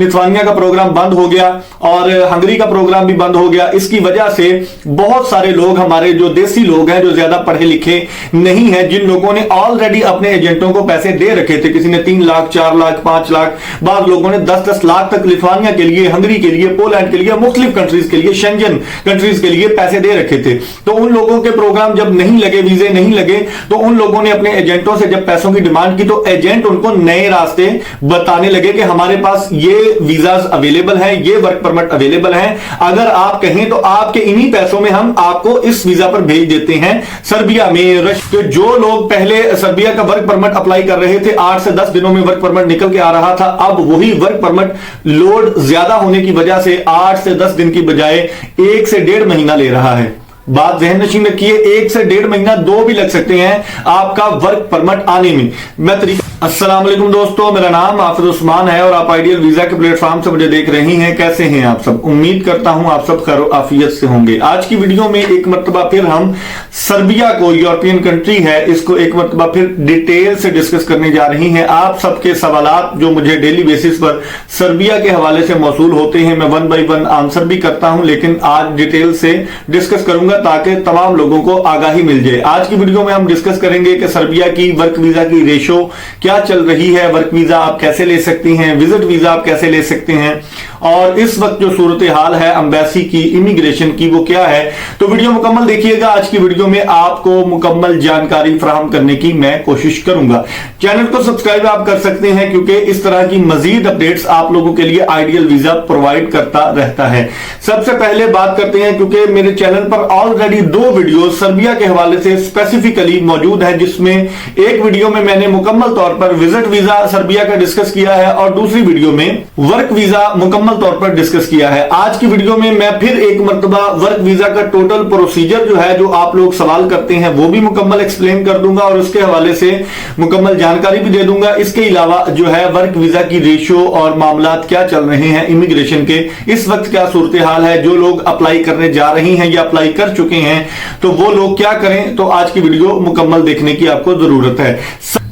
Lithuania का programme बंद हो गया और हंगरी का प्रोग्राम भी बंद हो गया। इसकी वजह से बहुत सारे लोग, हमारे जो देसी लोग हैं, जो ज्यादा पढ़े लिखे नहीं है, जिन लोगों ने ऑलरेडी अपने एजेंटों को पैसे दे रखे थे, किसी ने 3 लाख 4 लाख 5 लाख, बाद लोगों ने 10-10 लाख तक लिथुआनिया के लिए, हंगरी के लिए, पोलैंड के लिए, मुख्तलिफ कंट्रीज के लिए, शेंजन कंट्रीज के लिए पैसे दे रखे थे। तो उन लोगों के प्रोग्राम जब नहीं लगे, वीजे नहीं लगे, तो उन लोगों ने अपने एजेंटों से जब पैसों की डिमांड की तो एजेंट उनको नए रास्ते बताने लगे कि हमारे पास ये वीजाज अवेलेबल हैं, ये वर्क परमिट अवेलेबल हैं, अगर आप कहें तो आपके इन्हीं पैसों में हम आपको इस वीजा पर भेज देते हैं। सर्बिया में तो जो लोग पहले सर्बिया का वर्क परमिट अप्लाई कर रहे थे, 8 से 10 दिनों में वर्क परमिट निकल के आ रहा था, अब वही वर्क परमिट लोड ज्यादा होने की वजह से 8 से 10 दिन की बजाय 1 से 1.5 महीना ले रहा है। बात ज़हन नशीन रखिए, 1 से 1.5 महीना, 2 भी लग सकते हैं आपका वर्क परमिट आने में। मैं अस्सलाम वालेकुम दोस्तों, मेरा नाम हाफिज उस्मान है और आप आइडियल वीजा के प्लेटफॉर्म से मुझे देख रहे हैं। कैसे हैं आप सब? उम्मीद करता हूं आप सब खैर आफियत से होंगे। आज की वीडियो में एक मरतबा फिर हम सर्बिया को, यूरोपियन कंट्री है, इसको एक मरतबा फिर डिटेल से डिस्कस करने जा रही हैं। आप सबके सवालात जो मुझे डेली बेसिस पर सर्बिया के हवाले से मौसूल होते हैं, मैं 1 बाय 1 आंसर भी करता हूं, लेकिन आज डिटेल से डिस्कस करूंगा ताकि तमाम लोगों को आगाही मिल जाए। आज की वीडियो में हम डिस्कस करेंगे कि सर्बिया की वर्क वीजा की रेशो क्या चल रही है, वर्क वीजा आप कैसे ले सकती हैं, विजिट वीजा आप कैसे ले सकते हैं, और इस वक्त जो सूरत हाल है एम्बेसी की, इमिग्रेशन की, वो क्या है। तो वीडियो मुकम्मल देखिएगा। आज की वीडियो में आपको मुकम्मल जानकारी फराहम करने की मैं कोशिश करूंगा। चैनल को सब्सक्राइब आप कर सकते हैं क्योंकि इस तरह की मजीद अपडेट्स आप लोगों के लिए आइडियल वीजा प्रोवाइड करता रहता है। सबसे पहले बात करते हैं, क्योंकि मेरे चैनल पर ऑलरेडी 2 वीडियो सर्बिया के हवाले से स्पेसिफिकली मौजूद है, जिसमें एक वीडियो में मैंने मुकम्मल तौर पर विजिट वीजा सर्बिया का डिस्कस किया है और दूसरी वीडियो में वर्क वीजा मुकम्मल तौर पर डिस्कस किया है। आज की वीडियो में मैं फिर एक मर्तबा वर्क वीजा का टोटल प्रोसीजर जो है, जो आप लोग सवाल करते हैं, वो भी मुकम्मल एक्सप्लेन कर दूंगा और उसके हवाले से मुकम्मल जानकारी भी दे दूंगा। इसके अलावा जो है वर्क वीजा की रेशो और मामलात क्या चल रहे हैं इमिग्रेशन के, इस वक्त क्या सूरत हाल है, जो लोग अप्लाई करने जा रहे हैं या अप्लाई कर चुके हैं तो वो लोग क्या करें, तो आज की वीडियो मुकम्मल देखने की आपको जरूरत है।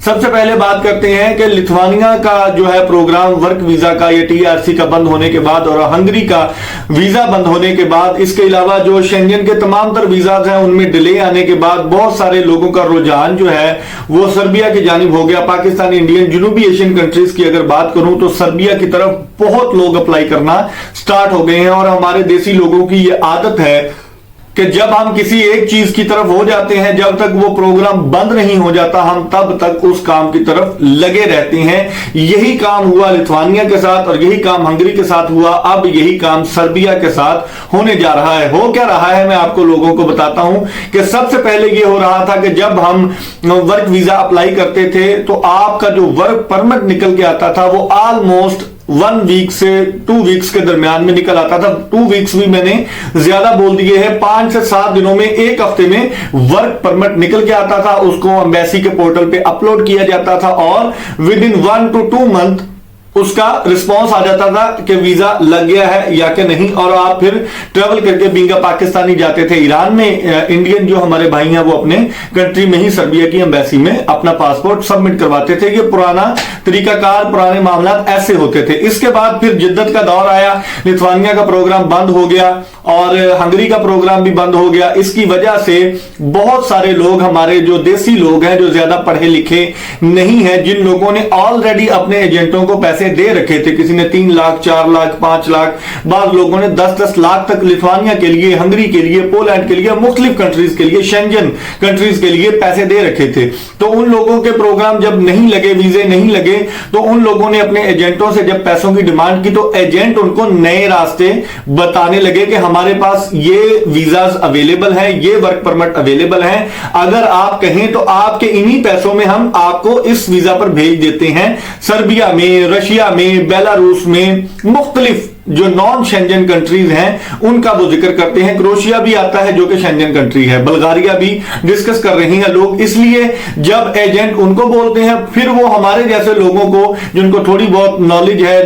सबसे पहले बात करते हैं कि लिथुआनिया का जो है प्रोग्राम वर्क वीजा का, ये टीआरसी का बंद होने के बाद और हंगरी का वीजा बंद होने के बाद, इसके अलावा जो शेंजन के तमाम तर वीजाज हैं उनमें डिले आने के बाद बहुत सारे लोगों का रुझान जो है वो सर्बिया की जानिब हो गया। पाकिस्तान, इंडियन, जनूबी एशियन कंट्रीज की अगर बात करूं तो सर्बिया की तरफ बहुत लोग अप्लाई करना स्टार्ट हो गए हैं। और हमारे देसी लोगों की ये आदत है कि जब हम किसी एक चीज की तरफ हो जाते हैं, जब तक वो प्रोग्राम बंद नहीं हो जाता, हम तब तक उस काम की तरफ लगे रहते हैं। यही काम हुआ लिथुआनिया के साथ और यही काम हंगरी के साथ हुआ, अब यही काम सर्बिया के साथ होने जा रहा है। हो क्या रहा है मैं आपको लोगों को बताता हूं कि सबसे पहले ये हो रहा था कि जब हम वर्क वीजा अप्लाई करते थे तो आपका जो वर्क परमिट निकल के आता था वो ऑलमोस्ट 1 वीक से 2 वीक्स के दरमियान में निकल आता था। 2 वीक्स भी मैंने ज्यादा बोल दिए हैं, 5 से 7 दिनों में, एक हफ्ते में वर्क परमिट निकल के आता था। उसको एम्बेसी के पोर्टल पे अपलोड किया जाता था और विद इन 1 to 2 मंथ उसका रिस्पांस आ जाता था कि वीजा लग गया है या कि नहीं, और आप फिर ट्रेवल करके बींगा पाकिस्तानी जाते थे ईरान में। इंडियन जो हमारे भाई हैं वो अपने कंट्री में ही सर्बिया की एम्बेसी में अपना पासपोर्ट सबमिट करवाते थे। ये पुराना तरीकाकार, पुराने मामला ऐसे होते थे। इसके बाद फिर जिद्दत का दौर आया, लिथुआनिया का प्रोग्राम बंद हो गया और हंगरी का प्रोग्राम भी बंद हो गया। इसकी वजह से बहुत सारे लोग, हमारे जो देसी लोग हैं, जो ज्यादा पढ़े लिखे नहीं है, जिन लोगों ने ऑलरेडी अपने एजेंटों को पैसे दे रखे थे, किसी ने 3 लाख 4 लाख 5 लाख, बाद लोगों ने 10-10 लाख तक लिथुआनिया के लिए, हंगरी के लिए, पोलैंड के लिए, मुख्तलिफ कंट्रीज के लिए, शेंजन कंट्रीज के लिए पैसे दे रखे थे। तो उन लोगों के प्रोग्राम जब नहीं लगे, वीजे नहीं लगे, तो उन लोगों ने अपने एजेंटों से जब पैसों की डिमांड की तो एजेंट उनको नए रास्ते बताने लगे कि हमारे पास ये वीजाज अवेलेबल हैं, ये वर्क परमिट अवेलेबल हैं, अगर आप कहें तो आपके इन्हीं पैसों में हम आपको इस वीजा पर भेज देते हैं। सर्बिया में, रशिया में, बेलारूस में, मुख्तलिफ जो नॉन शेंजन कंट्रीज हैं उनका वो जिक्र करते हैं। क्रोशिया भी आता है जो कि शेंजन कंट्री है, बुल्गारिया भी डिस्कस कर रहे हैं लोग। इसलिए जब एजेंट उनको बोलते हैं, फिर वो हमारे जैसे लोगों को, जिनको थोड़ी बहुत नॉलेज है,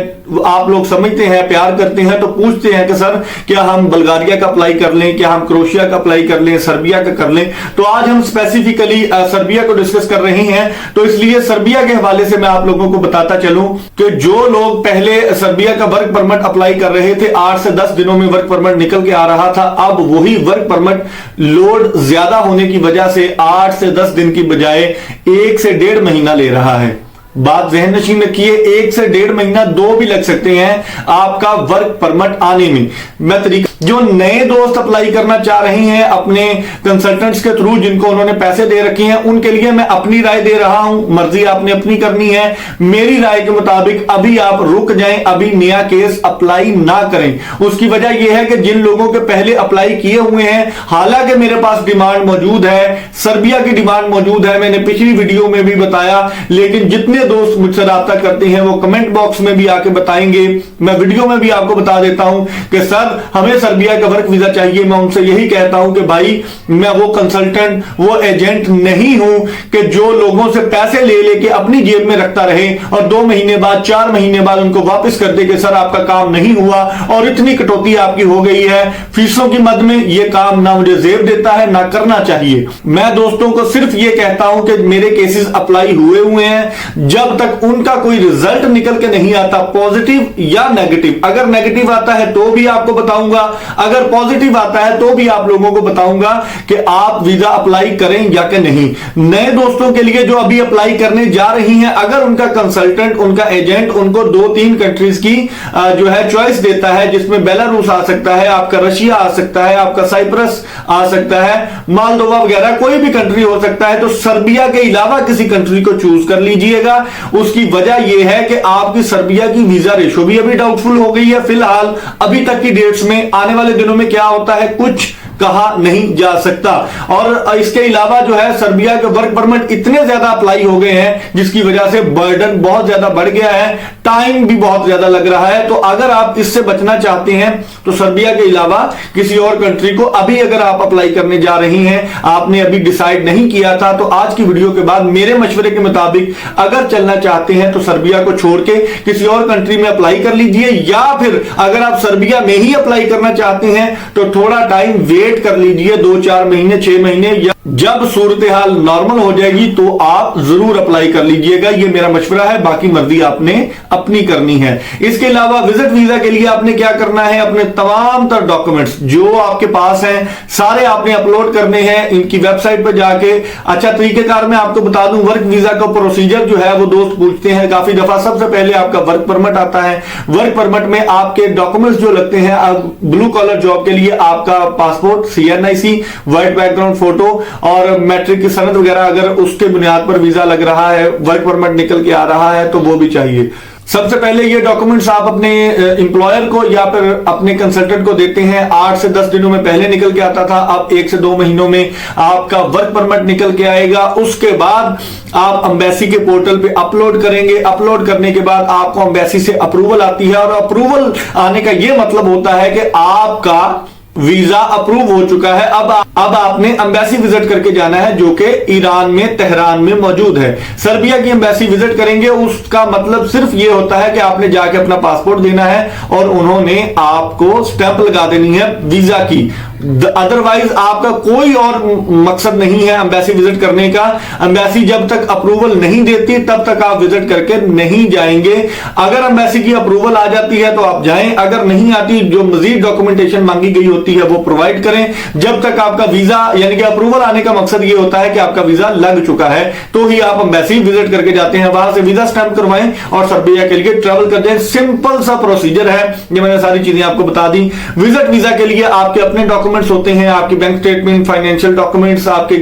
आप लोग समझते हैं, प्यार करते हैं, तो पूछते हैं कि सर क्या हम बुल्गारिया का अप्लाई कर लें, क्या हम क्रोएशिया का अप्लाई कर लें, सर्बिया का कर लें। तो आज हम स्पेसिफिकली सर्बिया को डिस्कस कर रहे हैं। तो इसलिए सर्बिया के हवाले से मैं आप लोगों को बताता चलूं कि जो लोग पहले सर्बिया का वर्क परमिट अप्लाई कर रहे थे, 8 से 10 दिनों में वर्क परमिट निकल के आ रहा था, अब वही वर्क परमिट लोड ज्यादा होने की वजह से 8 से 10 दिन की बजाय 1 से 1.5 महीना ले रहा है। बात ज़हन नशीन रखिए, 1 से 1.5 महीना, 2 भी लग सकते हैं आपका वर्क परमिट आने में। मैं तरीका, जो नए दोस्त अप्लाई करना चाह रहे हैं अपने कंसल्टेंट्स के थ्रू, जिनको उन्होंने पैसे दे रखे हैं, उनके लिए मैं अपनी राय दे रहा हूं। मर्जी आपने अपनी करनी है। मेरी राय के मुताबिक अभी आप रुक जाएं, अभी नया केस अप्लाई ना करें। उसकी वजह यह है कि जिन लोगों के पहले अप्लाई किए हुए हैं, हालांकि मेरे पास डिमांड मौजूद है, सर्बिया की डिमांड मौजूद है, मैंने पिछली वीडियो में भी बताया, लेकिन जितने दोस्त मुझसे राब्ता करते हैं वो कमेंट बॉक्स में भी आके बताएंगे, मैं वीडियो में भी आपको बता देता हूं कि सर हमें सर्बिया का वर्क वीजा चाहिए। मैं उनसे यही कहता हूं कि भाई मैं वो कंसल्टेंट, वो एजेंट नहीं हूं कि जो लोगों से पैसे ले लेके अपनी जेब में रखता रहे और 2 महीने बाद, 4 महीने बाद उनको वापस कर दे कि सर आपका काम नहीं हुआ और इतनी कटौती आपकी हो गई है फीसों की मद में। ये काम ना मुझे जेब देता है, ना करना चाहिए। मैं दोस्तों को सिर्फ ये कहता हूं कि मेरे केसेस अप्लाई हुए हैं, जब तक उनका कोई रिजल्ट निकल के नहीं आता, पॉजिटिव या नेगेटिव, अगर नेगेटिव आता है तो भी आपको बताऊंगा, अगर पॉजिटिव आता है तो भी आप लोगों को बताऊंगा कि आप वीजा अप्लाई करें या कि नहीं। नए दोस्तों के लिए जो अभी अप्लाई करने जा रही हैं, अगर उनका कंसल्टेंट, उनका एजेंट उनको 2-3 कंट्रीज की जो है चॉइस देता है, जिसमें बेलारूस आ सकता है, आपका रशिया आ सकता है, आपका साइप्रस आ सकता है, मालदोवा वगैरह कोई भी कंट्री हो सकता है, तो सर्बिया के अलावा किसी कंट्री को चूज कर लीजिएगा। उसकी वजह यह है कि आपकी सर्बिया की वीजा रेशो भी अभी डाउटफुल हो गई है फिलहाल, अभी तक की डेट्स में। आने वाले दिनों में क्या होता है कुछ कहा नहीं जा सकता। और इसके अलावा जो है सर्बिया के वर्क परमिट इतने ज्यादा अप्लाई हो गए हैं जिसकी वजह से बर्डन बहुत ज्यादा बढ़ गया है, टाइम भी बहुत ज्यादा लग रहा है। तो अगर आप इससे बचना चाहते हैं तो सर्बिया के अलावा किसी और कंट्री को अभी अगर आप अप्लाई करने जा रही हैं, आपने अभी डिसाइड नहीं किया था, तो आज की वीडियो के बाद मेरे मशवरे के मुताबिक अगर चलना चाहते हैं तो सर्बिया को छोड़ के किसी और कंट्री में अप्लाई कर लीजिए, या फिर अगर आप सर्बिया में ही अप्लाई करना चाहते हैं तो थोड़ा टाइम वेट कर लीजिए, 2-4 महीने, 6 महीने, या जब सूरत हाल नॉर्मल हो जाएगी तो आप जरूर अप्लाई कर लीजिएगा। ये मेरा मशवरा है, बाकी मर्जी आपने अपनी करनी है। इसके अलावा विजिट वीजा के लिए आपने क्या करना है, अपने तमाम तर डॉक्यूमेंट्स जो आपके पास हैं सारे आपने अपलोड करने हैं इनकी वेबसाइट पर जाके। अच्छा तरीकेकार मैं आपको बता दूं, वर्क वीजा का प्रोसीजर जो है वो दोस्त पूछते हैं काफी दफा। सबसे पहले आपका वर्क परमिट आता है, वर्क परमिट में आपके डॉक्यूमेंट्स जो लगते हैं, ब्लू कॉलर जॉब के लिए आपका passport, CNIC, white background photo और मैट्रिक की सनद वगैरह, अगर उसके बुनियाद पर वीजा लग रहा है, वर्क परमिट निकल के आ रहा है तो वो भी चाहिए। सबसे पहले ये डॉक्यूमेंट्स आप अपने एम्प्लॉयर को या फिर अपने कंसल्टेंट को देते हैं। 8 से 10 दिनों में पहले निकल के आता था, अब 1 से 2 महीनों में आपका वर्क परमिट निकल के आएगा। उसके बाद आप एम्बेसी के पोर्टल पे अपलोड करेंगे। अपलोड करने के बाद आपको एम्बेसी से अप्रूवल आती है, और अप्रूवल आने का यह मतलब होता है कि आपका वीजा अप्रूव हो चुका है। अब आपने एम्बेसी विजिट करके जाना है, जो कि ईरान में, तेहरान में मौजूद है। सर्बिया की एम्बेसी विजिट करेंगे, उसका मतलब सिर्फ ये होता है कि आपने जाके अपना पासपोर्ट देना है और उन्होंने आपको स्टैंप लगा देनी है वीजा की। अदरवाइज आपका कोई और मकसद नहीं है एम्बेसी विजिट करने का। एम्बेसी जब तक अप्रूवल नहीं देती तब तक आप विजिट करके नहीं जाएंगे। अगर एम्बेसी की अप्रूवल आ जाती है तो आप जाएं, अगर नहीं आती, जो मजीद डॉक्यूमेंटेशन मांगी गई होती है वो प्रोवाइड करें। जब तक आपका वीजा यानी कि अप्रूवल आने का मकसद ये होता है कि आपका वीजा लग चुका है, तो ही आप एम्बेसी विजिट करके जाते हैं, वहां से वीजा स्टैंप करवाएं और सर्बिया के लिए ट्रेवल कर दें। सिंपल सा प्रोसीजर है, ये मैंने सारी चीजें आपको बता दी। विजिट वीजा के लिए आपके अपने डॉक्यूमेंट्स होते हैं, आपकी बैंक स्टेटमेंट, फाइनेंशियल डॉक्यूमेंट्स, आपके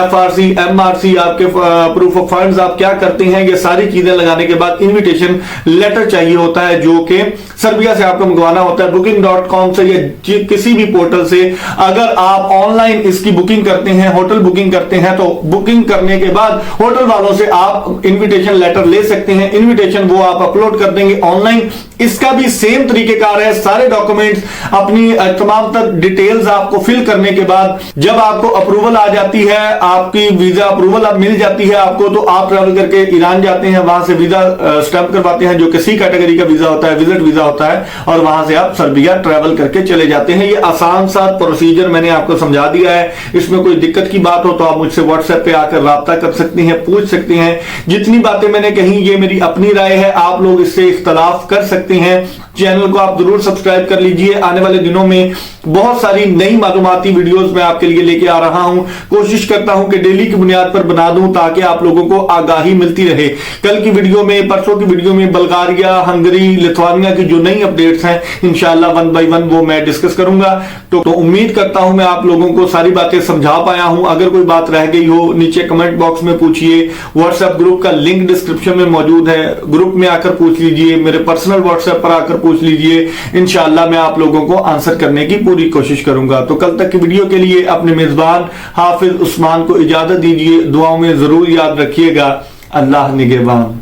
FRC, MRC, आपके प्रूफ ऑफ फंड्स, आप क्या करते हैं, ये सारी चीजें लगाने के बाद इनविटेशन लेटर चाहिए होता है, जो कि सर्बिया से आपको मंगवाना होता है booking.com से या किसी भी पोर्टल से। अगर आप ऑनलाइन इसकी बुकिंग करते हैं, होटल बुकिंग करते हैं, तो बुकिंग करने के बाद होटल वालों से आप इनविटेशन लेटर ले सकते हैं। इनविटेशन वो आप अपलोड कर देंगे ऑनलाइन, इसका भी सेम तरीकेकार है। सारे डॉक्यूमेंट्स अपनी तमाम तर डिटेल्स आपको फिल करने के बाद जब आपको अप्रूवल आ जाती है, आपकी वीजा अप्रूवल अब मिल जाती है आपको, तो आप ट्रैवल करके ईरान जाते हैं, वहां से वीजा स्टैंप करवाते हैं जो कि सी कैटेगरी का वीजा होता है, विजिट वीजा होता है, और वहां से आप सर्बिया ट्रैवल करके चले जाते हैं। ये आसान सा प्रोसीजर मैंने आपको समझा दिया है। इसमें कोई दिक्कत की बात हो तो आप मुझसे व्हाट्सएप पे आकर राब्ता कर सकती हैं, पूछ सकती हैं। जितनी बातें मैंने कही ये मेरी अपनी राय है, आप लोग इससे इख्तलाफ कर सकते हैं। चैनल को आप जरूर सब्सक्राइब कर लीजिए। आने वाले दिनों में बहुत सारी नई मालूमाती वीडियोस मैं आपके लिए लेके आ रहा हूं। कोशिश करता हूं कि डेली की बुनियाद पर बना दूं ताकि आप लोगों को आगाही मिलती रहे। कल की वीडियो में, परसों की वीडियो में बुल्गारिया, हंगरी, लिथुआनिया की जो नई अपडेट्स हैं इंशाल्लाह 1 बाय 1 वो मैं डिस्कस करूंगा। तो उम्मीद करता हूं मैं आप लोगों को सारी बातें समझा पाया हूं। अगर कोई बात रह गई हो नीचे कमेंट बॉक्स में पूछिए। व्हाट्सएप ग्रुप का लिंक डिस्क्रिप्शन में मौजूद है, ग्रुप में आकर पूछ लीजिए, मेरे पर्सनल व्हाट्सएप पर आकर पूछ लीजिए। इंशाल्लाह मैं आप लोगों को आंसर करने की पूरी कोशिश करूंगा। तो कल तक की वीडियो के लिए अपने मेजबान हाफिज उस्मान को इजाजत दीजिए। दुआओं में जरूर याद रखिएगा। अल्लाह निगहबान।